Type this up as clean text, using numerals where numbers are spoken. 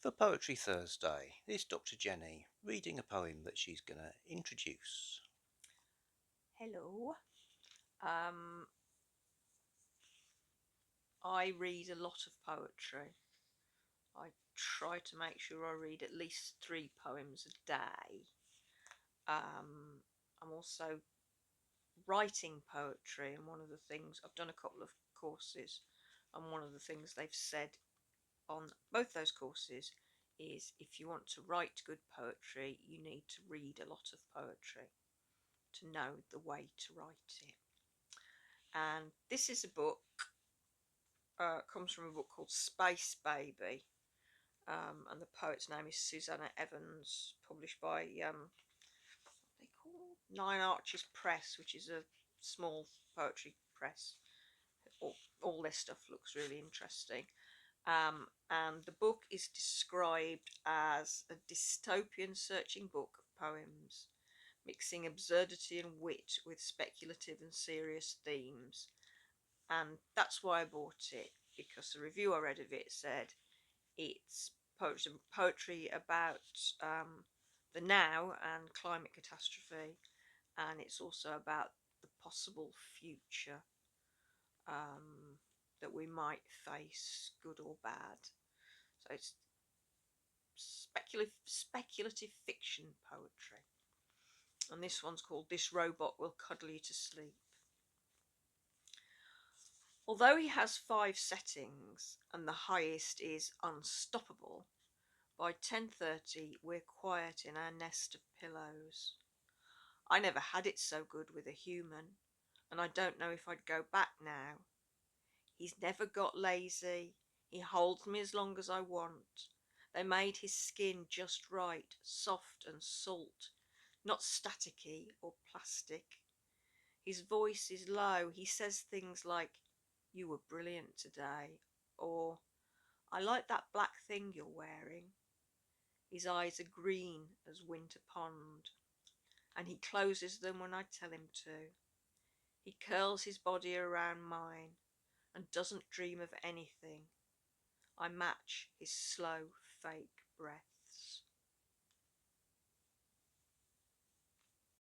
For Poetry Thursday, this Dr. Jennie reading a poem that she's going to introduce. Hello. I read a lot of poetry. I try to make sure I read at least 3 poems a day. I'm also writing poetry, and one of the things I've done a couple of courses, and one of the things they've said on both those courses is if you want to write good poetry, you need to read a lot of poetry to know the way to write it. And this is a book, comes from a book called Space Baby, and the poet's name is Suzannah Evans, published by what they call Nine Arches Press, which is a small poetry press. All their stuff looks really interesting. And the book is described as a dystopian searching book of poems, mixing absurdity and wit with speculative and serious themes. And that's why I bought it, because the review I read of it said it's poetry about the now and climate catastrophe, and it's also about the possible future that we might face, good or bad. So it's speculative fiction poetry. And this one's called This Robot Will Cuddle You to Sleep. Although he has 5 settings and the highest is unstoppable, by 10:30 we're quiet in our nest of pillows. I never had it so good with a human, and I don't know if I'd go back now. He's never got lazy. He holds me as long as I want. They made his skin just right, soft and salt, not staticky or plastic. His voice is low. He says things like, "You were brilliant today," or "I like that black thing you're wearing." His eyes are green as winter pond, and he closes them when I tell him to. He curls his body around mine and doesn't dream of anything. I match his slow, fake breaths.